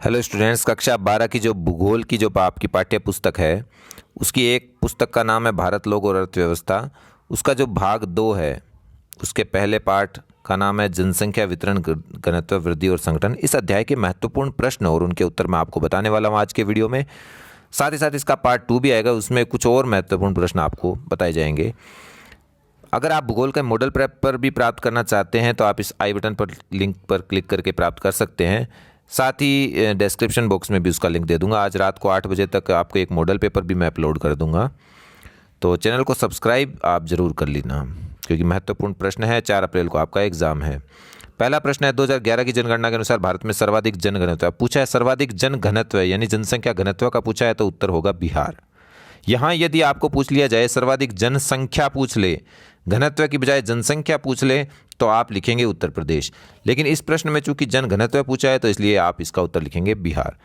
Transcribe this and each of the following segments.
Hello students, कक्षा 12 की जो भूगोल की जो आपकी पाठ्य पुस्तक है उसकी एक पुस्तक का नाम है भारत लोक और अर्थव्यवस्था। उसका जो भाग 2 है उसके पहले पाठ का नाम है जनसंख्या वितरण घनत्व वृद्धि और संगठन। इस अध्याय के महत्वपूर्ण प्रश्न और उनके उत्तर मैं आपको बताने वाला हूँ आज के वीडियो में। साथ ही साथ इसका पार्ट 2 भी आएगा, उसमें कुछ और महत्वपूर्ण प्रश्न आपको बताए जाएंगे। अगर आप भूगोल के मॉडल प्रेप पर भी प्राप्त करना चाहते हैं तो आप इस आई बटन पर लिंक पर क्लिक करके प्राप्त कर सकते हैं। साथ ही डिस्क्रिप्शन बॉक्स में भी उसका लिंक दे दूंगा। आज रात को 8 बजे तक आपको एक मॉडल पेपर भी मैं अपलोड कर दूंगा, तो चैनल को सब्सक्राइब आप ज़रूर कर लेना क्योंकि महत्वपूर्ण प्रश्न है। 4 अप्रैल को आपका एग्ज़ाम है। पहला प्रश्न है 2011 की जनगणना के अनुसार भारत में सर्वाधिक जनघनत्व पूछा है। सर्वाधिक जनघनत्व यानी जनसंख्या घनत्व का पूछा है तो उत्तर होगा बिहार। यहाँ यदि आपको पूछ लिया जाए सर्वाधिक जनसंख्या पूछ ले, घनत्व की बजाय जनसंख्या पूछ ले, तो आप लिखेंगे उत्तर प्रदेश। लेकिन इस प्रश्न में चूंकि जनघनत्व पूछा है तो इसलिए आप इसका उत्तर लिखेंगे बिहार।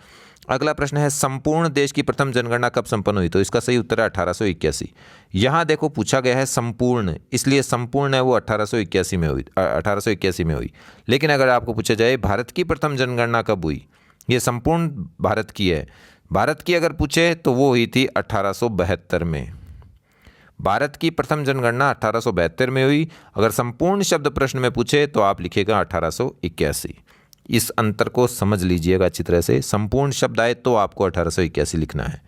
अगला प्रश्न है संपूर्ण देश की प्रथम जनगणना कब संपन्न हुई, तो इसका सही उत्तर है 1881। यहाँ देखो पूछा गया है संपूर्ण, इसलिए संपूर्ण है वो 1881 में हुई, 1881 में हुई। लेकिन अगर आपको पूछा जाए भारत की प्रथम जनगणना कब हुई, ये संपूर्ण भारत की है, भारत की अगर पूछे तो वो हुई थी 1872 में। भारत की प्रथम जनगणना 1872 में हुई। अगर संपूर्ण शब्द प्रश्न में पूछे तो आप लिखेगा 1881। इस अंतर को समझ लीजिएगा अच्छी तरह से। संपूर्ण शब्द आए तो आपको 1881 लिखना है।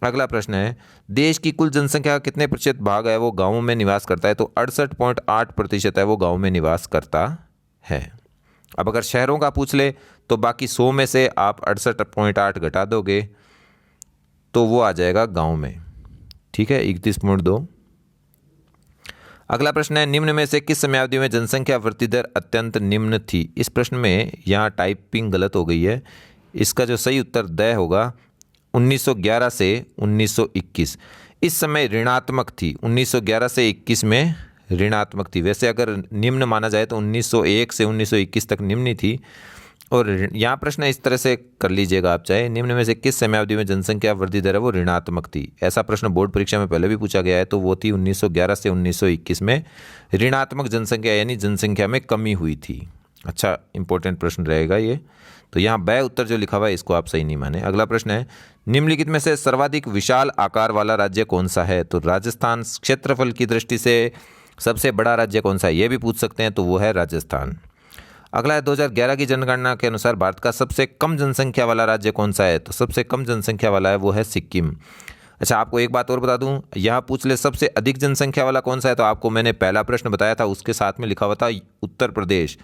अगला प्रश्न है देश की कुल जनसंख्या का कितने प्रतिशत भाग है वो गांवों में निवास करता है, तो 68.8% है वो गांव में निवास करता है। अब अगर शहरों का पूछ ले तो बाकी 100 में से आप 68.8 घटा दोगे तो वो आ जाएगा गांव में। ठीक है, 31.2। अगला प्रश्न है निम्न में से किस समयावधि में जनसंख्या वृद्धि दर अत्यंत निम्न थी। इस प्रश्न में यहाँ टाइपिंग गलत हो गई है। इसका जो सही उत्तर द होगा 1911 से 1921। इस समय ऋणात्मक थी, 1911 से 21 में ऋणात्मक थी। वैसे अगर निम्न माना जाए तो 1901 से 1921 तक निम्न थी। और यहाँ प्रश्न इस तरह से कर लीजिएगा आप चाहे, निम्न में से किस समयावधि में जनसंख्या वृद्धि दर है वो ऋणात्मक थी। ऐसा प्रश्न बोर्ड परीक्षा में पहले भी पूछा गया है, तो वो थी 1911 से 1921 में ऋणात्मक जनसंख्या यानी जनसंख्या में कमी हुई थी। अच्छा इंपॉर्टेंट प्रश्न रहेगा ये। तो यहाँ ब उत्तर जो लिखा हुआ है इसको आप सही नहीं माने। अगला प्रश्न है निम्नलिखित में से सर्वाधिक विशाल आकार वाला राज्य कौन सा है, तो राजस्थान क्षेत्रफल की दृष्टि से सबसे बड़ा राज्य कौन सा है ये भी पूछ सकते हैं, तो वो है राजस्थान। अगला है 2011 की जनगणना के अनुसार भारत का सबसे कम जनसंख्या वाला राज्य कौन सा है, तो सबसे कम जनसंख्या वाला है वो है सिक्किम। अच्छा आपको एक बात और बता दूं, यहाँ पूछ ले सबसे अधिक जनसंख्या वाला कौन सा है, तो आपको मैंने पहला प्रश्न बताया था उसके साथ में लिखा हुआ था उत्तर प्रदेश।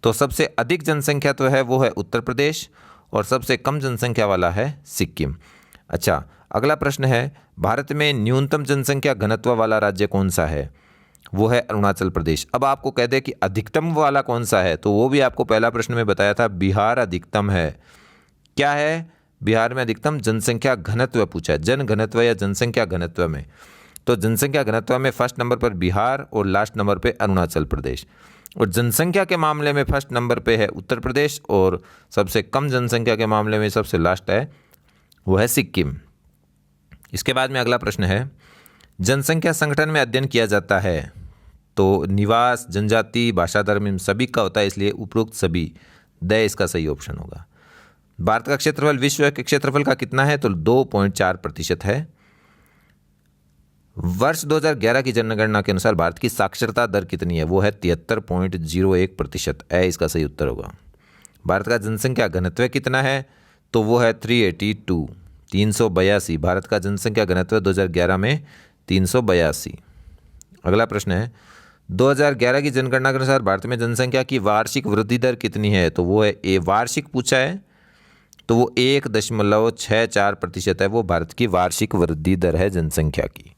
तो सबसे अधिक जनसंख्या तो है वो है उत्तर प्रदेश और सबसे कम जनसंख्या वाला है सिक्किम। अच्छा अगला प्रश्न है भारत में न्यूनतम जनसंख्या घनत्व वाला राज्य कौन सा है, वो है अरुणाचल प्रदेश। अब आपको कह दे कि अधिकतम वाला कौन सा है, तो वो भी आपको पहला प्रश्न में बताया था बिहार अधिकतम है। क्या है बिहार में अधिकतम जनसंख्या घनत्व पूछा है, जन घनत्व या जनसंख्या घनत्व में। तो जनसंख्या घनत्व में फर्स्ट नंबर पर बिहार और लास्ट नंबर पे अरुणाचल प्रदेश। और जनसंख्या के मामले में फर्स्ट नंबर पे है उत्तर प्रदेश और सबसे कम जनसंख्या के मामले में सबसे लास्ट है वो है सिक्किम। इसके बाद में अगला प्रश्न है जनसंख्या संगठन में अध्ययन किया जाता है, तो निवास जनजाति भाषा धर्म इन सभी का होता है, इसलिए उपरोक्त सभी द इसका सही ऑप्शन होगा। भारत का क्षेत्रफल विश्व के क्षेत्रफल का कितना है, तो 2.4% है। वर्ष 2011 की जनगणना के अनुसार भारत की साक्षरता दर कितनी है, वो है 73.01%। इसका सही उत्तर होगा। भारत का जनसंख्या घनत्व कितना है, तो वो है 382, 382। भारत का जनसंख्या घनत्व 2011 में 382। अगला प्रश्न है 2011 की जनगणना के अनुसार भारत में जनसंख्या की वार्षिक वृद्धि दर कितनी है, तो वो है वार्षिक पूछा है, तो वो 1.64% है, वो भारत की वार्षिक वृद्धि दर है जनसंख्या की।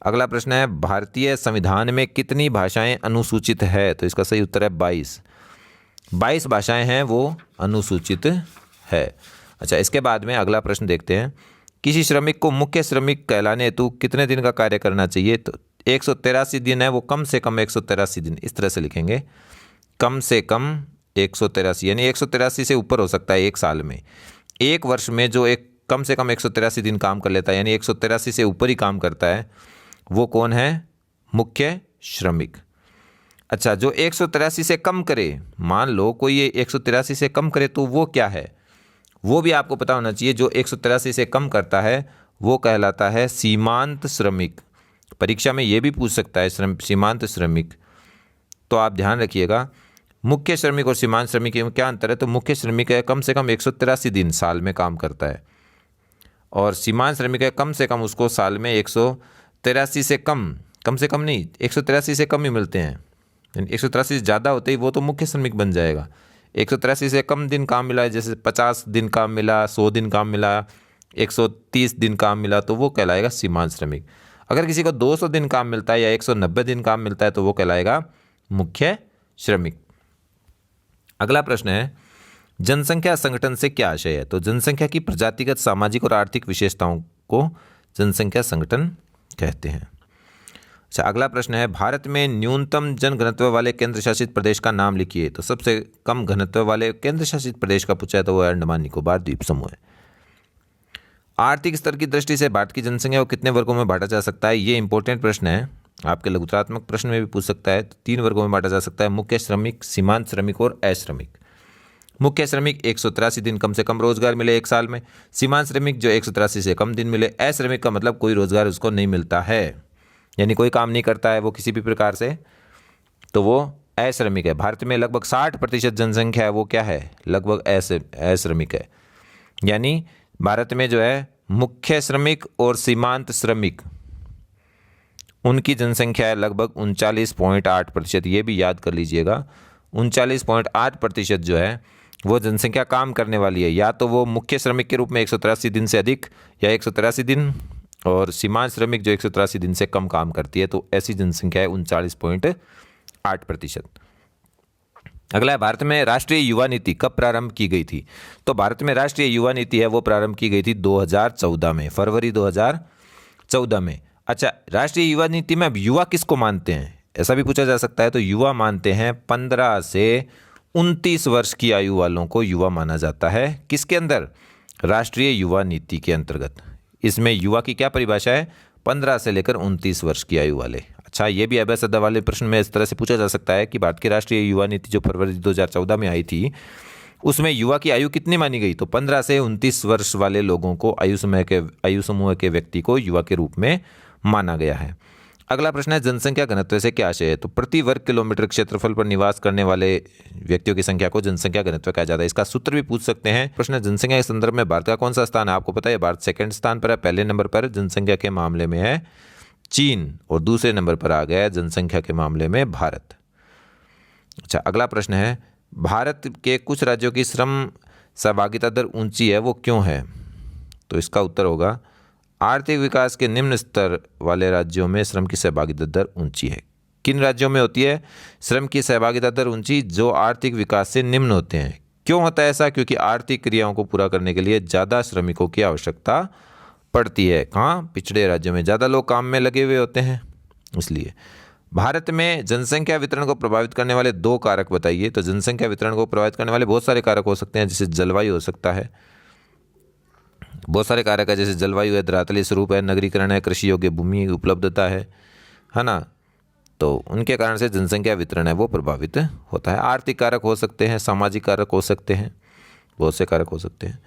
अगला प्रश्न है भारतीय संविधान में कितनी भाषाएं अनुसूचित है, तो इसका सही उत्तर है 22 भाषाएं हैं वो अनुसूचित है। अच्छा इसके बाद में अगला प्रश्न देखते हैं किसी श्रमिक को मुख्य श्रमिक कहलाने हेतु कितने दिन का कार्य करना चाहिए, तो 183 दिन है वो कम से कम 183 दिन, इस तरह से लिखेंगे कम से कम 183, यानी 183 से ऊपर हो सकता है एक साल में। एक वर्ष में जो एक कम से कम 183 दिन काम कर लेता है यानी 183 से ऊपर ही काम करता है वो कौन है, मुख्य श्रमिक। अच्छा, जो 183 से कम करे, मान लो कोई ये 183 से कम करे तो वो क्या है, वो भी आपको पता होना चाहिए। जो 183 से कम करता है वो कहलाता है सीमांत श्रमिक। परीक्षा में ये भी पूछ सकता है सीमांत श्रमिक। तो आप ध्यान रखिएगा, मुख्य श्रमिक और सीमांत श्रमिक में क्या अंतर है। तो मुख्य श्रमिक है कम से कम 183 दिन साल में काम करता है, और सीमांत श्रमिक है कम से कम उसको साल में 183 से कम से कम नहीं, 183 से कम ही मिलते हैं। 183 से ज़्यादा होते ही वो तो मुख्य श्रमिक बन जाएगा। 183 से कम दिन काम मिला है, जैसे 50 दिन काम मिला, 100 दिन काम मिला, 130 दिन काम मिला, तो वो कहलाएगा सीमांत श्रमिक। अगर किसी को 200 दिन काम मिलता है या 190 दिन काम मिलता है तो वो कहलाएगा मुख्य श्रमिक। अगला प्रश्न है, जनसंख्या संगठन से क्या आशय है। तो जनसंख्या की प्रजातिगत, सामाजिक और आर्थिक विशेषताओं को जनसंख्या संगठन कहते हैं। अच्छा, अगला प्रश्न है, भारत में न्यूनतम जन घनत्व वाले केंद्र शासित प्रदेश का नाम लिखिए। तो सबसे कम घनत्व वाले केंद्र शासित प्रदेश का पूछा है तो वो अंडमान निकोबार द्वीप समूह है। आर्थिक स्तर की दृष्टि से भारत की जनसंख्या को कितने वर्गों में बांटा जा सकता है, ये इंपॉर्टेंट प्रश्न है, आपके लघुत्तरात्मक प्रश्न में भी पूछ सकता है। तो 3 वर्गों में बांटा जा सकता है, मुख्य श्रमिक, सीमांत श्रमिक और अश्रमिक। मुख्य श्रमिक 183 दिन कम से कम रोजगार मिले एक साल में, सीमांत श्रमिक जो 183 से कम दिन मिले, अश्रमिक का मतलब कोई रोजगार उसको नहीं मिलता है, यानी कोई काम नहीं करता है वो किसी भी प्रकार से, तो वो अश्रमिक है। भारत में लगभग 60% जनसंख्या है वो क्या है, लगभग अश्रमिक है। यानी भारत में जो है मुख्य श्रमिक और सीमांत श्रमिक उनकी जनसंख्या है लगभग 39.8%। ये भी याद कर लीजिएगा, 39.8% जो है वो जनसंख्या काम करने वाली है, या तो वो मुख्य श्रमिक के रूप में 183 दिन से अधिक या 183 दिन, और सीमांत श्रमिक जो 183 दिन से कम काम करती है, तो ऐसी जनसंख्या है 39.8%। अगला है, भारत में राष्ट्रीय युवा नीति कब प्रारंभ की गई थी। तो भारत में राष्ट्रीय युवा नीति है वो प्रारंभ की गई थी 2014 में, फरवरी 2014 में। अच्छा, राष्ट्रीय युवा नीति में अब युवा किसको मानते हैं, ऐसा भी पूछा जा सकता है। तो युवा मानते हैं 15 से 29 वर्ष की आयु वालों को युवा माना जाता है। किसके अंदर, राष्ट्रीय युवा नीति के अंतर्गत। इसमें युवा की क्या परिभाषा है, 15 से लेकर 29 वर्ष की आयु वाले। अच्छा, ये भी अभ्यास वाले प्रश्न में इस तरह से पूछा जा सकता है कि भारत की राष्ट्रीय युवा नीति जो फरवरी 2014 में आई थी उसमें युवा की आयु कितनी मानी गई। तो 15 से 29 वर्ष वाले लोगों को, आयु समूह के व्यक्ति को युवा के रूप में माना गया है। अगला प्रश्न है, जनसंख्या घनत्व से क्या आशय है। तो प्रति वर्ग किलोमीटर क्षेत्रफल पर निवास करने वाले व्यक्तियों की संख्या को जनसंख्या घनत्व कहा जाता है। इसका सूत्र भी पूछ सकते हैं। प्रश्न है, जनसंख्या के संदर्भ में भारत का कौन सा स्थान है। आपको पता है भारत सेकंड स्थान पर है, पहले नंबर पर जनसंख्या के मामले में है चीन, और दूसरे नंबर पर आ गया है जनसंख्या के मामले में भारत। अच्छा, अगला प्रश्न है, भारत के कुछ राज्यों की श्रम सहभागिता दर ऊंची है वो क्यों है। तो इसका उत्तर होगा, आर्थिक विकास के निम्न स्तर वाले राज्यों में श्रम की सहभागिता दर ऊंची है। किन राज्यों में होती है श्रम की सहभागिता दर ऊंची, जो आर्थिक विकास से निम्न होते हैं। क्यों होता है ऐसा, क्योंकि आर्थिक क्रियाओं को पूरा करने के लिए ज़्यादा श्रमिकों की आवश्यकता पड़ती है। कहाँ, पिछड़े राज्यों में ज़्यादा लोग काम में लगे हुए होते हैं, इसलिए। भारत में जनसंख्या वितरण को प्रभावित करने वाले 2 कारक बताइए। तो जनसंख्या वितरण को प्रभावित करने वाले बहुत सारे कारक हो सकते हैं, जैसे जलवायु हो सकता है, बहुत सारे कारक है, जैसे जलवायु है, धरातलीय स्वरूप है, नगरीकरण है, कृषि योग्य भूमि उपलब्धता है ना। तो उनके कारण से जनसंख्या वितरण है वो प्रभावित होता है। आर्थिक कारक हो सकते हैं, सामाजिक कारक हो सकते हैं, बहुत से कारक हो सकते हैं।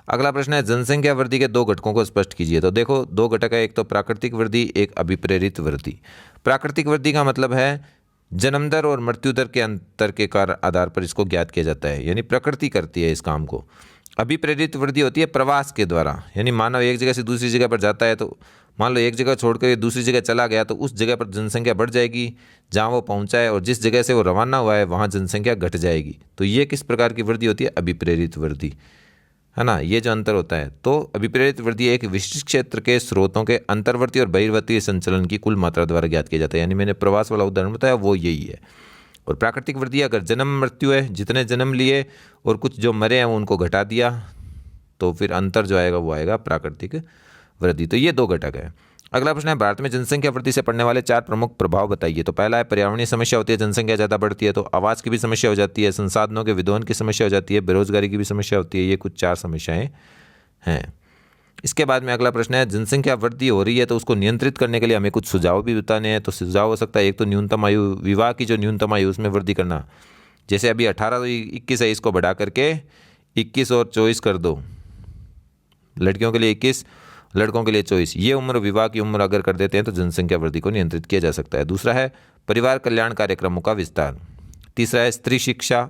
अगला प्रश्न है, जनसंख्या वृद्धि के 2 घटकों को स्पष्ट कीजिए। तो देखो 2 घटक है, एक तो प्राकृतिक वृद्धि, एक अभिप्रेरित वृद्धि। प्राकृतिक वृद्धि का मतलब है जन्म दर और मृत्यु दर के अंतर के आधार पर इसको ज्ञात किया जाता है, यानी प्रकृति करती है इस काम को। अभिप्रेरित वृद्धि होती है प्रवास के द्वारा, यानी मानव एक जगह से दूसरी जगह पर जाता है, तो मान लो एक जगह छोड़कर दूसरी जगह चला गया तो उस जगह पर जनसंख्या बढ़ जाएगी जहाँ वो पहुँचा है, और जिस जगह से वो रवाना हुआ है वहाँ जनसंख्या घट जाएगी। तो ये किस प्रकार की वृद्धि होती है, अभिप्रेरित वृद्धि, है ना। ये जो अंतर होता है, तो अभिप्रेरित वृद्धि एक विशिष्ट क्षेत्र के स्रोतों के अंतर्वर्ती और बहिर्वर्ती संचलन की कुल मात्रा द्वारा ज्ञात किया जाता है, यानी मैंने प्रवास वाला उदाहरण बताया वो यही है। और प्राकृतिक वृद्धि अगर जन्म मृत्यु है, जितने जन्म लिए और कुछ जो मरे हैं वो उनको घटा दिया, तो फिर अंतर जो आएगा वो आएगा प्राकृतिक वृद्धि। तो ये 2 घटक है। अगला प्रश्न है, भारत में जनसंख्या वृद्धि से पड़ने वाले 4 प्रमुख प्रभाव बताइए। तो पहला है पर्यावरणीय समस्या होती है, जनसंख्या ज़्यादा बढ़ती है तो आवास की भी समस्या हो जाती है, संसाधनों के विदोहन की समस्या हो जाती है, बेरोजगारी की भी समस्या होती है। ये कुछ 4 समस्याएं हैं। इसके बाद में अगला प्रश्न है, जनसंख्या वृद्धि हो रही है तो उसको नियंत्रित करने के लिए हमें कुछ सुझाव भी बताने हैं। तो सुझाव हो सकता है, एक तो न्यूनतम आयु, विवाह की जो न्यूनतम आयु उसमें वृद्धि करना, जैसे अभी 18 तो 21 है, इसको बढ़ा करके 21 और 24 कर दो, लड़कियों के लिए 21, लड़कों के लिए 24, ये उम्र विवाह की उम्र अगर कर देते हैं तो जनसंख्या वृद्धि को नियंत्रित किया जा सकता है। दूसरा है परिवार कल्याण कार्यक्रमों का विस्तार। तीसरा है स्त्री शिक्षा,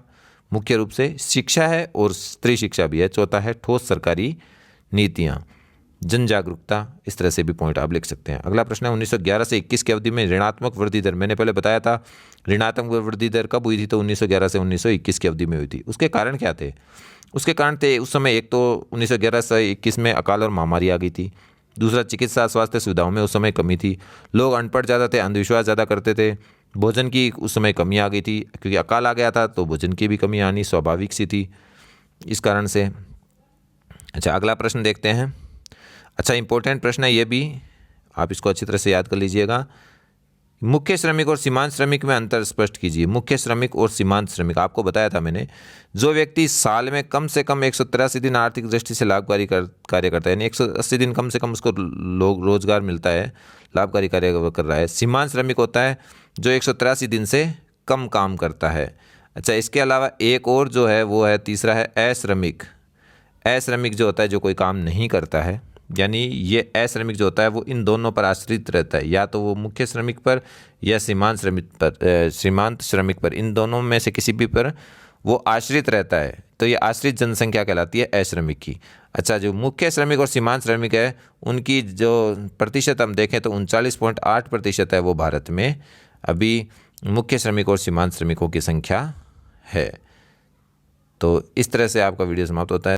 मुख्य रूप से शिक्षा है और स्त्री शिक्षा भी है। चौथा है ठोस सरकारी नीतियाँ, जन जागरूकता, इस तरह से भी पॉइंट आप लिख सकते हैं। अगला प्रश्न है 1911 से 21 की अवधि में ऋणात्मक वृद्धि दर, मैंने पहले बताया था ऋणात्मक वृद्धि दर कब हुई थी, तो 1911 से 1921 की अवधि में हुई थी। उसके कारण क्या थे? उसके कारण थे उस समय, एक तो 1911 से 21 में अकाल और महामारी आ गई थी। दूसरा, चिकित्सा स्वास्थ्य सुविधाओं में उस समय कमी थी, लोग अनपढ़ ज़्यादा थे, अंधविश्वास ज़्यादा करते थे, भोजन की उस समय कमी आ गई थी, क्योंकि अकाल आ गया था तो भोजन की भी कमी आनी स्वाभाविक सी थी इस कारण से। अच्छा, अगला प्रश्न देखते हैं। अच्छा, इंपॉर्टेंट प्रश्न है ये भी, आप इसको अच्छी तरह से याद कर लीजिएगा। मुख्य श्रमिक और सीमांत श्रमिक में अंतर स्पष्ट कीजिए। मुख्य श्रमिक और सीमांत श्रमिक, आपको बताया था मैंने, जो व्यक्ति साल में कम से कम 183 दिन आर्थिक दृष्टि से लाभकारी कार्य करता है, यानी 180 दिन कम से कम उसको रोजगार मिलता है, लाभकारी कार्य कर रहा है। सीमांत श्रमिक होता है जो 183 दिन से कम काम करता है। अच्छा, इसके अलावा एक और जो है वो है, तीसरा है अश्रमिक। अश्रमिक जो होता है जो कोई काम नहीं करता है, यानी ये अश्रमिक जो होता है वो इन दोनों पर आश्रित रहता है, या तो वो मुख्य श्रमिक पर या सीमांत श्रमिक पर, इन दोनों में से किसी भी पर वो आश्रित रहता है, तो ये आश्रित जनसंख्या कहलाती है अश्रमिक की। अच्छा, जो मुख्य श्रमिक और सीमांत श्रमिक है उनकी जो प्रतिशत हम देखें तो 39.8% है वो भारत में अभी मुख्य श्रमिक और सीमांत श्रमिकों की संख्या है। तो इस तरह से आपका वीडियो समाप्त होता है।